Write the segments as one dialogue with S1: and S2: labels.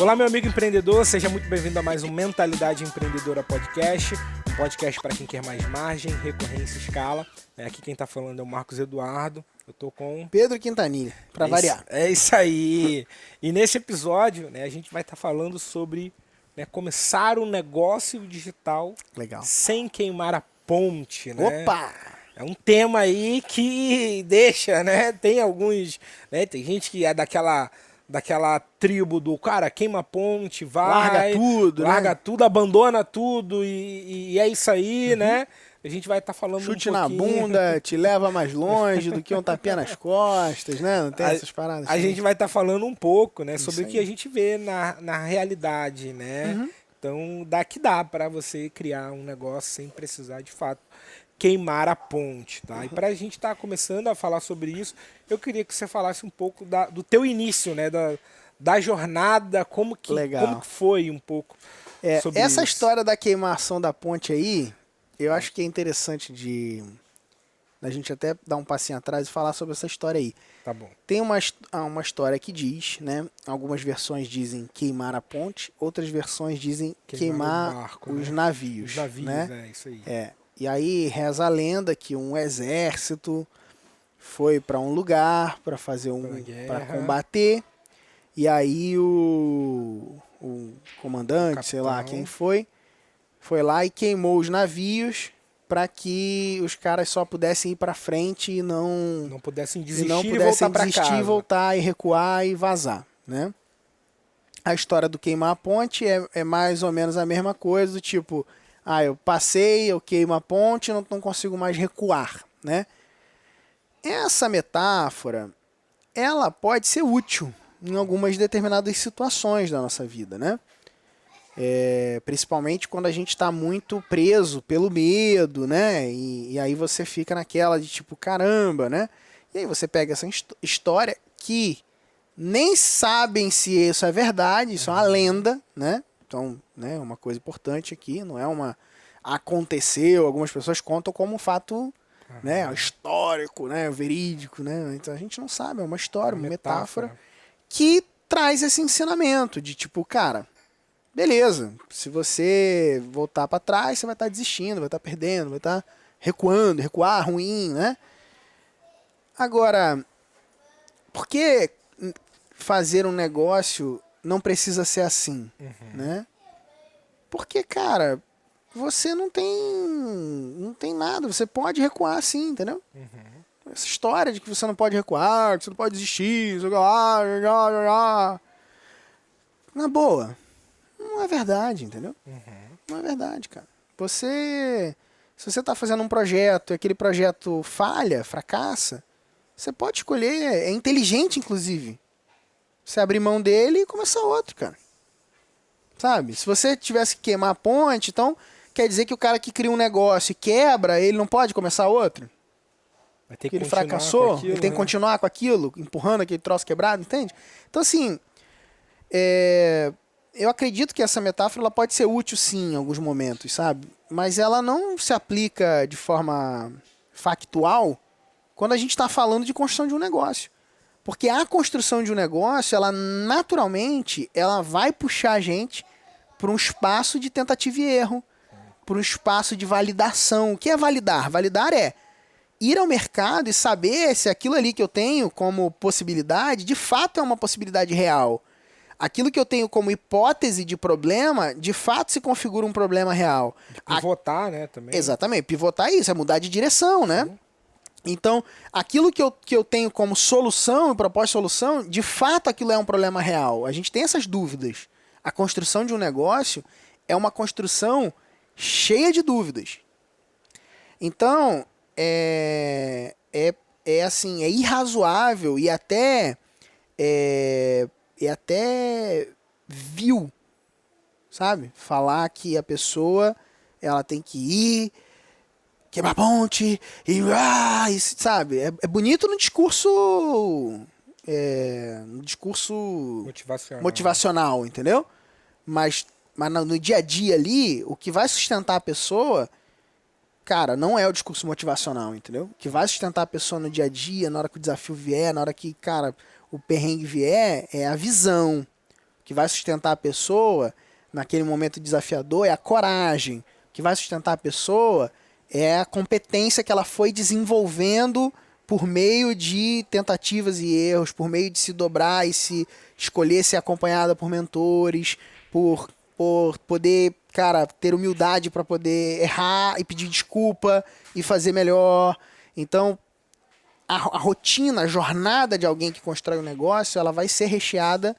S1: Olá, meu amigo empreendedor, seja muito bem-vindo a mais um Mentalidade Empreendedora Podcast, um podcast para quem quer mais margem, recorrência e escala. Aqui quem está falando é o Marcos Eduardo, eu tô com...
S2: Pedro Quintanilha, para variar.
S1: É isso aí! E nesse episódio, a gente vai estar falando sobre começar um negócio digital sem queimar a ponte, né?
S2: Opa!
S1: É um tema aí que deixa, Tem alguns, Tem gente que é daquela tribo do cara, queima a ponte, vai... Larga tudo, abandona tudo e é isso aí, A gente vai estar falando
S2: Chute
S1: um pouquinho...
S2: na bunda, te leva mais longe do que um tapinha nas costas, né? Não tem essas paradas.
S1: A gente vai estar falando um pouco, sobre o que a gente vê na realidade, Então, dá para você criar um negócio sem precisar, de fato, queimar a ponte, tá? E para a gente estar começando a falar sobre isso, eu queria que você falasse um pouco do teu início, da jornada, como que foi um pouco sobre
S2: essa
S1: isso.
S2: história da queimação da ponte aí, eu acho que é interessante da gente até dar um passinho atrás e falar sobre essa história aí.
S1: Tá bom.
S2: Tem uma história que diz, algumas versões dizem queimar a ponte, outras versões dizem queimar
S1: barco,
S2: os navios.
S1: Os navios, isso aí.
S2: E aí reza a lenda que um exército foi para um lugar para fazer para combater, e aí o comandante, sei lá quem foi lá e queimou os navios para que os caras só pudessem ir para frente e não
S1: pudessem desistir,
S2: e voltar e recuar e vazar, A história do queimar a ponte é mais ou menos a mesma coisa, do tipo, eu passei, eu queimo a ponte, não consigo mais recuar, Essa metáfora, ela pode ser útil em algumas determinadas situações da nossa vida, principalmente quando a gente está muito preso pelo medo, E aí você fica naquela de tipo, caramba, E aí você pega essa história que nem sabem se isso é verdade, isso é uma lenda, Então, uma coisa importante aqui, não é aconteceu, algumas pessoas contam como um fato, histórico, verídico, Então a gente não sabe, é uma história, uma metáfora que traz esse ensinamento de tipo, cara, beleza, se você voltar para trás, você vai estar desistindo, vai estar perdendo, vai estar recuar ruim, Agora, por que fazer um negócio não precisa ser assim, Porque, cara, você não tem nada, você pode recuar sim, entendeu? Essa história de que você não pode recuar, que você não pode desistir, na boa, não é verdade, entendeu? Não é verdade, cara. Se você está fazendo um projeto e aquele projeto fracassa, você pode escolher, é inteligente inclusive, você abrir mão dele e começar outro, cara. Sabe? Se você tivesse que queimar a ponte, então quer dizer que o cara que cria um negócio e quebra, ele não pode começar outro?
S1: Vai ter
S2: que ele fracassou, ele tem que continuar com aquilo, empurrando aquele troço quebrado, entende? Então, assim, eu acredito que essa metáfora ela pode ser útil, sim, em alguns momentos, sabe? Mas ela não se aplica de forma factual quando a gente está falando de construção de um negócio. Porque a construção de um negócio, ela naturalmente, ela vai puxar a gente para um espaço de tentativa e erro, para um espaço de validação. O que é validar? Validar é ir ao mercado e saber se aquilo ali que eu tenho como possibilidade, de fato é uma possibilidade real. Aquilo que eu tenho como hipótese de problema, de fato se configura um problema real.
S1: De pivotar, também.
S2: Exatamente, pivotar é isso, é mudar de direção, Sim. Então, aquilo que eu tenho como solução, proposta de solução, de fato aquilo é um problema real. A gente tem essas dúvidas. A construção de um negócio é uma construção cheia de dúvidas. Então, assim, é irrazoável e até vil, sabe? Falar que a pessoa ela tem que ir quebrar a ponte e sabe? É bonito no discurso motivacional, entendeu? Mas no dia a dia ali, o que vai sustentar a pessoa, cara, não é o discurso motivacional, entendeu? O que vai sustentar a pessoa no dia a dia, na hora que o desafio vier, na hora que, cara, o perrengue vier, é a visão. O que vai sustentar a pessoa naquele momento desafiador é a coragem. O que vai sustentar a pessoa é a competência que ela foi desenvolvendo por meio de tentativas e erros, por meio de se dobrar e se escolher ser acompanhada por mentores, por poder, cara, ter humildade para poder errar e pedir desculpa e fazer melhor. Então, a rotina, a jornada de alguém que constrói um negócio, ela vai ser recheada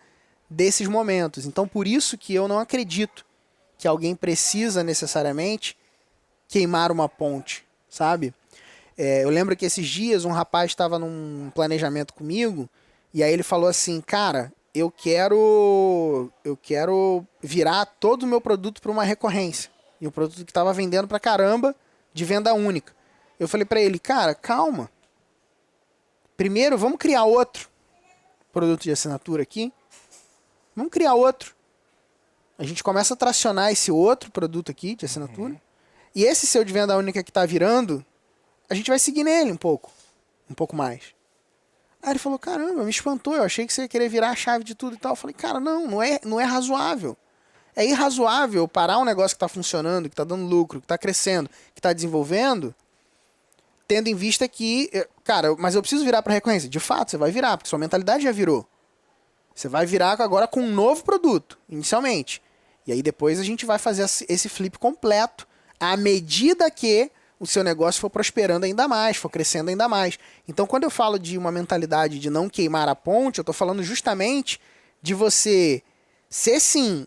S2: desses momentos. Então, por isso que eu não acredito que alguém precisa necessariamente queimar uma ponte, sabe? Eu lembro que esses dias um rapaz estava num planejamento comigo e aí ele falou assim, cara, eu quero virar todo o meu produto para uma recorrência. E um produto que estava vendendo pra caramba, de venda única. Eu falei para ele, cara, calma. Primeiro, vamos criar outro produto de assinatura aqui. Vamos criar outro. A gente começa a tracionar esse outro produto aqui de assinatura. E esse seu de venda única que tá virando, a gente vai seguir nele um pouco mais. Aí ele falou, caramba, me espantou, eu achei que você ia querer virar a chave de tudo e tal. Eu falei, cara, não é razoável. É irrazoável parar um negócio que tá funcionando, que tá dando lucro, que tá crescendo, que tá desenvolvendo, tendo em vista que, cara, mas eu preciso virar para recorrência. De fato, você vai virar, porque sua mentalidade já virou. Você vai virar agora com um novo produto, inicialmente. E aí depois a gente vai fazer esse flip completo, à medida que o seu negócio for prosperando ainda mais, for crescendo ainda mais. Então, quando eu falo de uma mentalidade de não queimar a ponte, eu estou falando justamente de você ser, sim,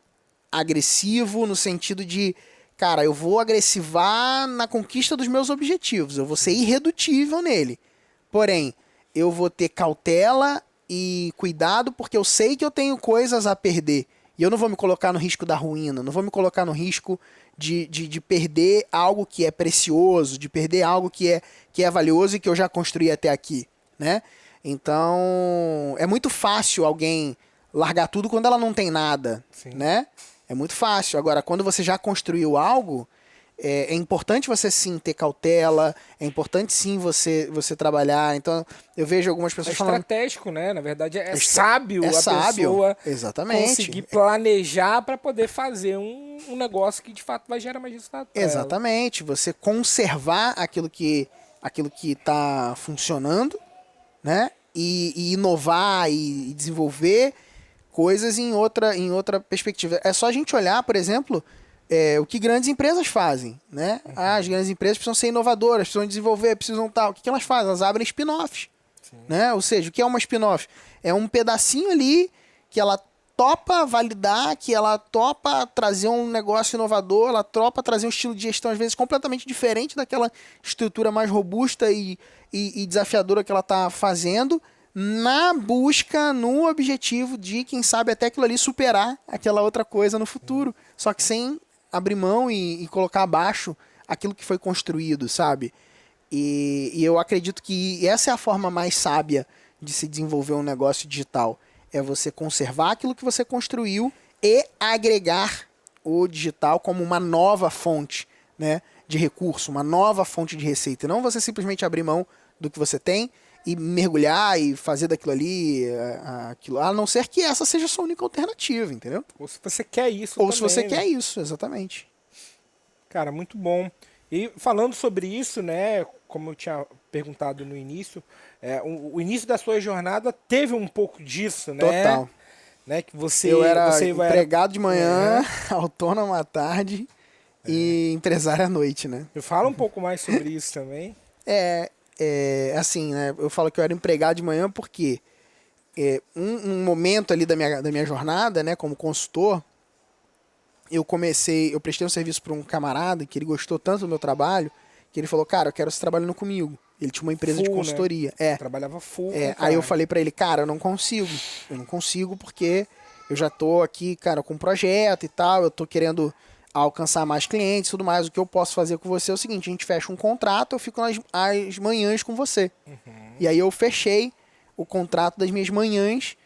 S2: agressivo no sentido de, cara, eu vou agressivar na conquista dos meus objetivos, eu vou ser irredutível nele. Porém, eu vou ter cautela e cuidado porque eu sei que eu tenho coisas a perder. E eu não vou me colocar no risco da ruína, não vou me colocar no risco de perder algo que é precioso, de perder algo que é valioso e que eu já construí até aqui, né? Então, é muito fácil alguém largar tudo quando ela não tem nada,
S1: Sim.
S2: né? É muito fácil. Agora, quando você já construiu algo, é importante você sim ter cautela, é importante sim você trabalhar. Então, eu vejo algumas pessoas falando...
S1: É estratégico, né? Na verdade, é sábio a
S2: sábio.
S1: pessoa
S2: Exatamente.
S1: conseguir planejar para poder fazer um negócio que de fato vai gerar mais resultado pra
S2: Exatamente.
S1: ela.
S2: Você conservar aquilo que está funcionando, né? E inovar e desenvolver coisas em outra perspectiva. É só a gente olhar, por exemplo... o que grandes empresas fazem, né? As grandes empresas precisam ser inovadoras, precisam desenvolver, precisam tal. O que elas fazem? Elas abrem spin-offs, né? Ou seja, o que é uma spin-off? É um pedacinho ali que ela topa validar, que ela topa trazer um negócio inovador, ela topa trazer um estilo de gestão, às vezes, completamente diferente daquela estrutura mais robusta e desafiadora que ela está fazendo, na busca, no objetivo de, quem sabe, até aquilo ali superar aquela outra coisa no futuro. Só que sem abrir mão e colocar abaixo aquilo que foi construído, sabe? E eu acredito que essa é a forma mais sábia de se desenvolver um negócio digital. É você conservar aquilo que você construiu e agregar o digital como uma nova fonte, né, de recurso, uma nova fonte de receita. E não você simplesmente abrir mão do que você tem e mergulhar e fazer daquilo ali aquilo, a não ser que essa seja a sua única alternativa, entendeu?
S1: Ou se você quer isso
S2: Ou
S1: também,
S2: se você
S1: né?
S2: quer isso, exatamente.
S1: Cara, muito bom. E falando sobre isso, né, como eu tinha perguntado no início, o início da sua jornada teve um pouco disso, né?
S2: Total.
S1: Né, que você,
S2: Eu era
S1: você
S2: empregado de manhã, autônomo à tarde e empresário à noite, né?
S1: Fala um pouco mais sobre isso também.
S2: Assim, né? Eu falo que eu era empregado de manhã porque um momento ali da minha jornada, né, como consultor, eu prestei um serviço para um camarada que ele gostou tanto do meu trabalho que ele falou, cara, eu quero você trabalhando comigo. Ele tinha uma empresa de consultoria.
S1: Né? Trabalhava full.
S2: Aí eu falei para ele, cara, eu não consigo porque eu já tô aqui, cara, com um projeto e tal, eu tô querendo alcançar mais clientes e tudo mais. O que eu posso fazer com você é o seguinte, a gente fecha um contrato, eu fico às manhãs com você. E aí eu fechei o contrato das minhas manhãs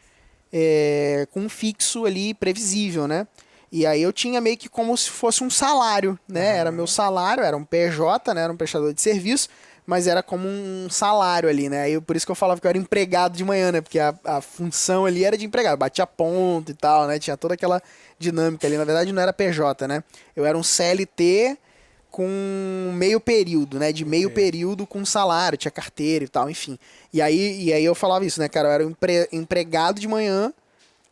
S2: com um fixo ali previsível, né? E aí eu tinha meio que como se fosse um salário, né? Era meu salário, era um PJ, né? Era um prestador de serviço, mas era como um salário ali, né? Aí, por isso que eu falava que eu era empregado de manhã, né? Porque a função ali era de empregado, batia ponto e tal, né? Tinha toda aquela dinâmica ali. Na verdade, não era PJ, né? Eu era um CLT com meio período, né? De meio período com salário, tinha carteira e tal, enfim. E aí eu falava isso, né, cara? Eu era um empregado de manhã,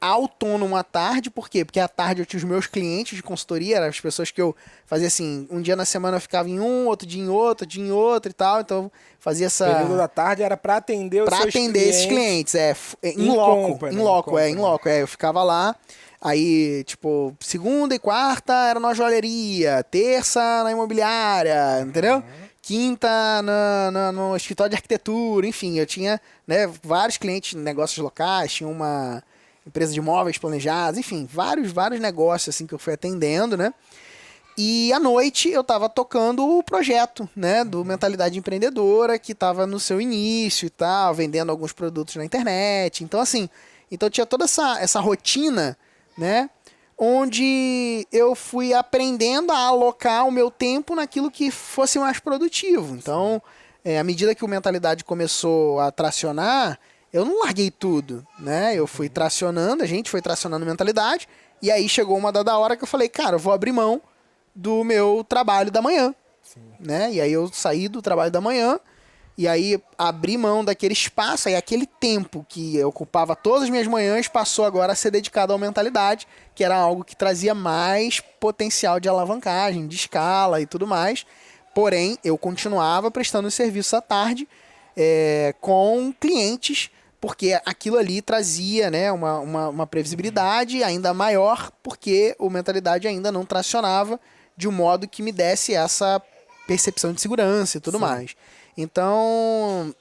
S2: autônomo à tarde, por quê? Porque à tarde eu tinha os meus clientes de consultoria, eram as pessoas que eu fazia assim, um dia na semana eu ficava em um, outro dia em outro, dia em outro e tal, então eu fazia
S1: O período
S2: essa...
S1: da tarde era para atender os
S2: Pra
S1: seus
S2: atender esses clientes,
S1: em company,
S2: em loco, eu ficava lá, aí, tipo, segunda e quarta era na joalheria, terça na imobiliária, entendeu? Quinta no escritório de arquitetura, enfim, eu tinha, né, vários clientes, negócios locais, tinha uma empresa de móveis planejados, enfim, vários negócios assim que eu fui atendendo, né? E à noite eu tava tocando o projeto, né, do Mentalidade Empreendedora, que tava no seu início e tal, vendendo alguns produtos na internet. Então, assim, então tinha toda essa rotina, né, onde eu fui aprendendo a alocar o meu tempo naquilo que fosse mais produtivo. Então, à medida que o Mentalidade começou a tracionar, eu não larguei tudo, né? Eu fui tracionando, a gente foi tracionando Mentalidade, e aí chegou uma dada hora que eu falei, cara, eu vou abrir mão do meu trabalho da manhã, né? E aí eu saí do trabalho da manhã e aí abri mão daquele espaço, aí aquele tempo que eu ocupava todas as minhas manhãs passou agora a ser dedicado à mentalidade, que era algo que trazia mais potencial de alavancagem, de escala e tudo mais. Porém, eu continuava prestando serviço à tarde com clientes, porque aquilo ali trazia, né, uma previsibilidade ainda maior, porque o mentalidade ainda não tracionava de um modo que me desse essa percepção de segurança e tudo mais. Então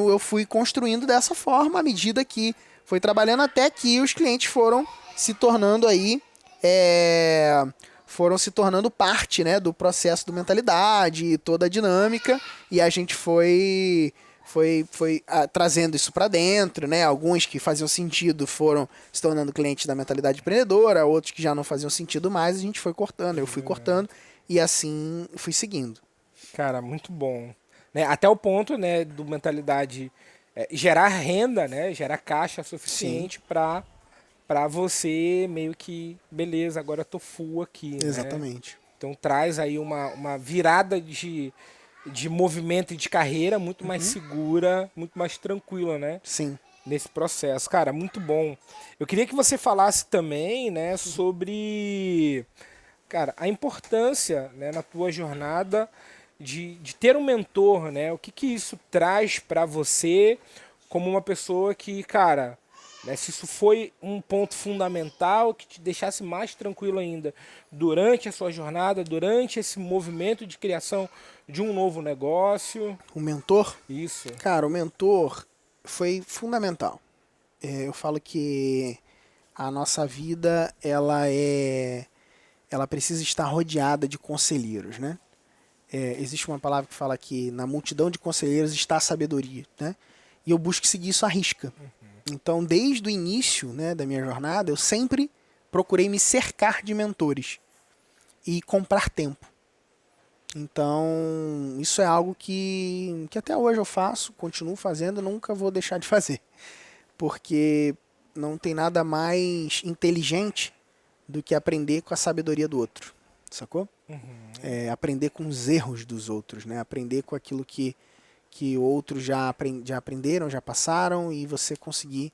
S2: eu fui construindo dessa forma à medida que foi trabalhando até que os clientes foram se tornando aí foram se tornando parte, né, do processo do mentalidade e toda a dinâmica, e a gente foi trazendo isso para dentro, né? Alguns que faziam sentido foram se tornando clientes da mentalidade empreendedora, outros que já não faziam sentido mais, a gente foi cortando, eu fui cortando e assim fui seguindo.
S1: Cara, muito bom. Né? Até o ponto, né, do mentalidade gerar renda, né, gerar caixa
S2: Sim,
S1: suficiente para você meio que, beleza, agora eu tô full aqui, né?
S2: exatamente.
S1: Então traz aí uma virada de movimento e de carreira muito mais segura, muito mais tranquila, né?
S2: Sim.
S1: Nesse processo. Cara, muito bom. Eu queria que você falasse também, né, sobre, cara, a importância, né, na tua jornada de ter um mentor, né? O que que isso traz para você como uma pessoa que, cara, né, se isso foi um ponto fundamental que te deixasse mais tranquilo ainda durante a sua jornada, durante esse movimento de criação de um novo negócio.
S2: O mentor,
S1: Isso.
S2: cara, o mentor foi fundamental. Eu falo que a nossa vida, ela precisa estar rodeada de conselheiros, né? Existe uma palavra que fala que na multidão de conselheiros está a sabedoria, né? E eu busco seguir isso à risca. Então, desde o início, né, da minha jornada, eu sempre procurei me cercar de mentores e comprar tempo. Então, isso é algo que até hoje eu faço, continuo fazendo, nunca vou deixar de fazer. Porque não tem nada mais inteligente do que aprender com a sabedoria do outro, sacou? Aprender com os erros dos outros, né? Aprender com aquilo que outros já aprenderam, já passaram, e você conseguir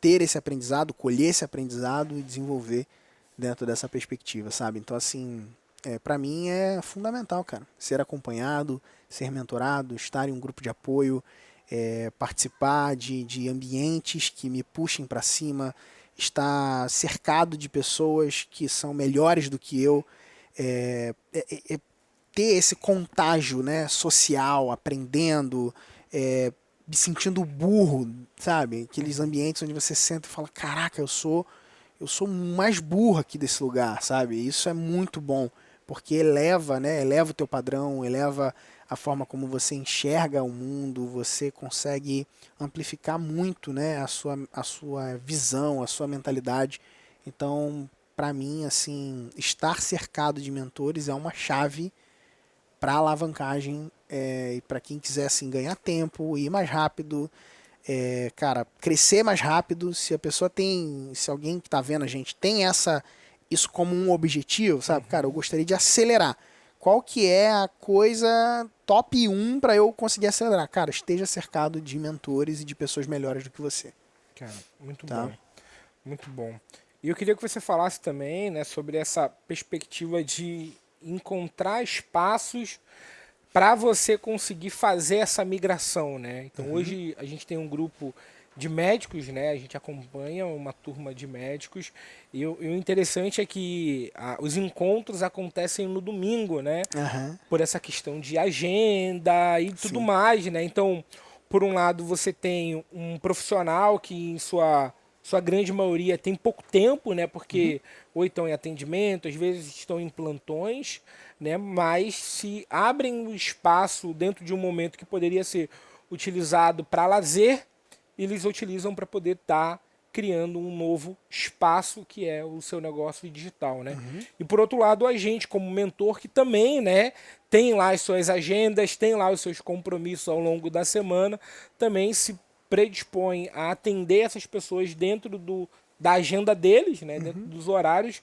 S2: ter esse aprendizado, colher esse aprendizado e desenvolver dentro dessa perspectiva, sabe? Então, assim, para mim é fundamental, cara. Ser acompanhado, ser mentorado, estar em um grupo de apoio, participar de ambientes que me puxem para cima, estar cercado de pessoas que são melhores do que eu, ter esse contágio, né, social, aprendendo, me sentindo burro, sabe? Aqueles ambientes onde você senta e fala, caraca, eu sou mais burro aqui desse lugar, sabe? Isso é muito bom, porque eleva, né? Eleva o teu padrão, eleva a forma como você enxerga o mundo, você consegue amplificar muito, né, a sua visão, a sua mentalidade. Então, para mim, assim, estar cercado de mentores é uma chave para alavancagem e para quem quiser assim, ganhar tempo, ir mais rápido, cara, crescer mais rápido. Se a pessoa tem, se alguém que tá vendo a gente tem isso como um objetivo, sabe? Cara, eu gostaria de acelerar. Qual que é a coisa top 1 para eu conseguir acelerar? Cara, esteja cercado de mentores e de pessoas melhores do que você.
S1: Cara, muito
S2: Tá?
S1: bom. Muito bom. E eu queria que você falasse também, né, sobre essa perspectiva de encontrar espaços para você conseguir fazer essa migração, né? Então hoje a gente tem um grupo de médicos, né? A gente acompanha uma turma de médicos e o interessante é que os encontros acontecem no domingo, né?
S2: Aham.
S1: Por essa questão de agenda e tudo
S2: Sim.
S1: mais, né? Então, por um lado, você tem um profissional que, em sua grande maioria, tem pouco tempo, né? Porque ou estão em atendimento, às vezes estão em plantões, né? Mas se abrem um espaço dentro de um momento que poderia ser utilizado para lazer, eles utilizam para poder estar criando um novo espaço que é o seu negócio digital, né? E por outro lado, a gente como mentor que também, né, tem lá as suas agendas, tem lá os seus compromissos ao longo da semana, também se predispõe a atender essas pessoas dentro da agenda deles, né, dentro dos horários,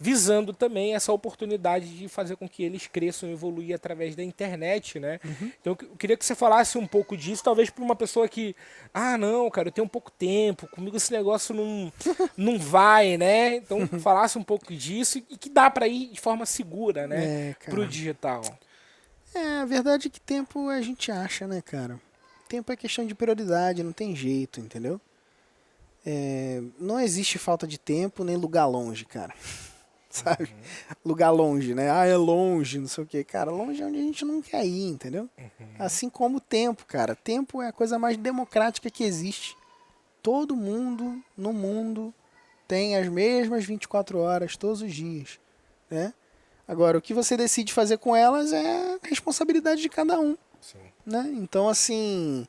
S1: visando também essa oportunidade de fazer com que eles cresçam e evoluam através da internet, né? Então eu queria que você falasse um pouco disso, talvez para uma pessoa que, não, cara, eu tenho pouco tempo, comigo esse negócio não vai, né? Então falasse um pouco disso e que dá para ir de forma segura, né, pro
S2: Cara.
S1: digital.
S2: A verdade é que tempo a gente acha, né, cara? Tempo é questão de prioridade, não tem jeito, entendeu? Não existe falta de tempo nem lugar longe, cara. Sabe? Lugar longe, né? É longe, não sei o quê. Cara, longe é onde a gente não quer ir, entendeu? Assim como o tempo, cara. Tempo é a coisa mais democrática que existe. Todo mundo no mundo tem as mesmas 24 horas todos os dias, né? Agora, o que você decide fazer com elas é responsabilidade de cada um,
S1: Sim.
S2: né? Então, assim,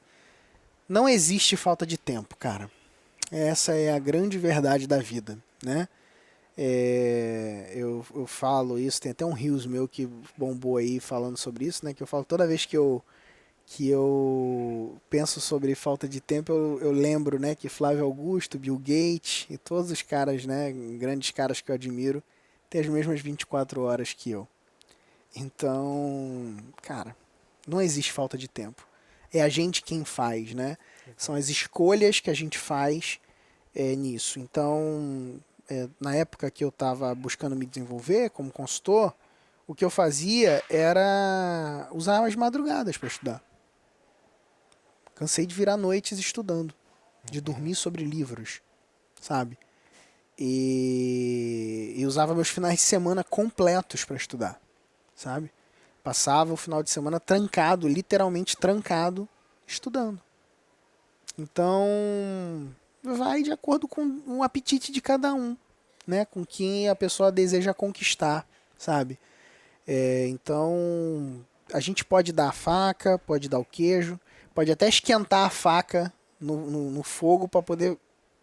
S2: não existe falta de tempo, cara. Essa é a grande verdade da vida, né? Eu falo isso, tem até um Reels meu que bombou aí falando sobre isso, né? Que eu falo toda vez que eu penso sobre falta de tempo, eu lembro, né, que Flávio Augusto, Bill Gates e todos os caras, né, grandes caras que eu admiro, têm as mesmas 24 horas que eu. Então, cara, não existe falta de tempo. É a gente quem faz, né? São as escolhas que a gente faz nisso. Então, na época que eu estava buscando me desenvolver como consultor, o que eu fazia era usar as madrugadas para estudar. Cansei de virar noites estudando, de dormir sobre livros, sabe? E usava meus finais de semana completos para estudar, sabe? Passava o final de semana trancado, literalmente trancado, estudando. Então, vai de acordo com o apetite de cada um, né? Com quem a pessoa deseja conquistar, sabe? Então, a gente pode dar a faca, pode dar o queijo, pode até esquentar a faca no fogo para poder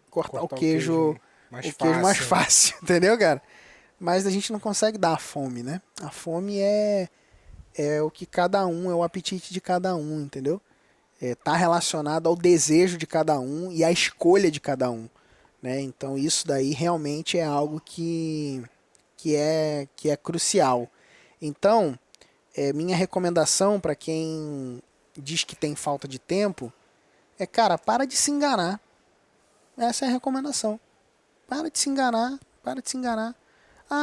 S2: cortar o queijo mais fácil, entendeu, cara? Mas a gente não consegue dar a fome, né? A fome é o que cada um, é o apetite de cada um, entendeu? Tá relacionado ao desejo de cada um e à escolha de cada um, né? Então isso daí realmente é algo que é crucial. Então, minha recomendação para quem diz que tem falta de tempo cara, para de se enganar. Essa é a recomendação. Para de se enganar, para de se enganar.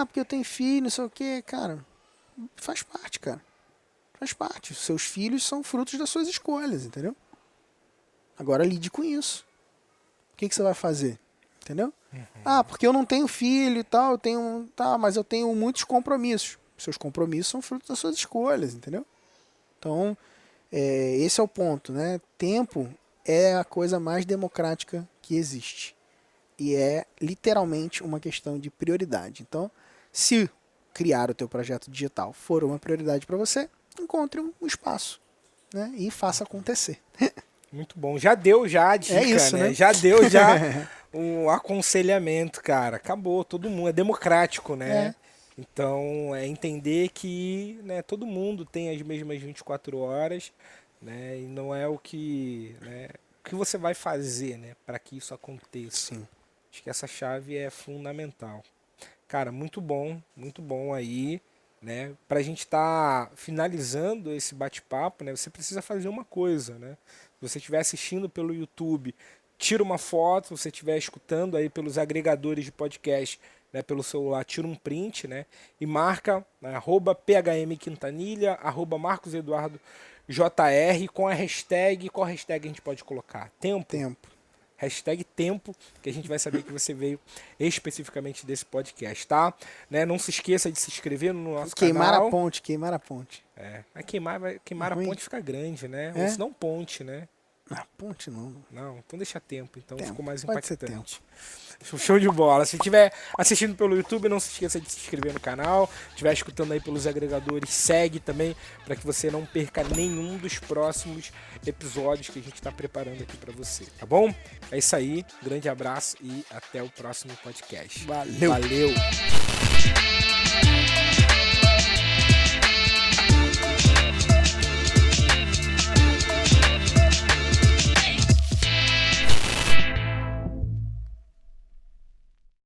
S2: Porque eu tenho filho, não sei o que, cara. Faz parte, cara. Faz parte. Seus filhos são frutos das suas escolhas, entendeu? Agora lide com isso. O que você vai fazer? Entendeu? Porque eu não tenho filho e tal, eu tenho. Tá, mas eu tenho muitos compromissos. Seus compromissos são frutos das suas escolhas, entendeu? Então, esse é o ponto, né? Tempo é a coisa mais democrática que existe. E é literalmente uma questão de prioridade. Então, se criar o teu projeto digital for uma prioridade para você, encontre um espaço, né? E faça acontecer.
S1: Muito bom. Já deu já a dica,
S2: isso, né?
S1: Já deu já um aconselhamento, cara. Acabou, todo mundo. É democrático, né? Então, é entender que, né, todo mundo tem as mesmas 24 horas, né, e não é o que, né, o que você vai fazer, né, para que isso aconteça.
S2: Sim.
S1: Acho que essa chave é fundamental. Cara, muito bom aí, né? Pra gente estar finalizando esse bate-papo, né? Você precisa fazer uma coisa, né? Se você estiver assistindo pelo YouTube, tira uma foto. Se você estiver escutando aí pelos agregadores de podcast, né? Pelo celular, tira um print, né? E marca, né, @PHMQuintanilha, @MarcosEduardoJR com a hashtag. Qual hashtag a gente pode colocar?
S2: Tempo.
S1: Hashtag tempo, que a gente vai saber que você veio especificamente desse podcast, tá? Né? Não se esqueça de se inscrever no nosso
S2: Queimar
S1: canal.
S2: Queimar a ponte.
S1: Vai queimar a
S2: Ruim.
S1: ponte fica grande, né?
S2: É?
S1: Ou se não ponte, né?
S2: A ponte não.
S1: Não, então deixa tempo, então
S2: Tempo.
S1: ficou mais
S2: Pode ser
S1: impactante. Show de bola. Se estiver assistindo pelo YouTube, não se esqueça de se inscrever no canal. Se estiver escutando aí pelos agregadores, segue também para que você não perca nenhum dos próximos episódios que a gente está preparando aqui para você, tá bom? É isso aí, grande abraço e até o próximo podcast.
S2: Valeu.
S1: Valeu.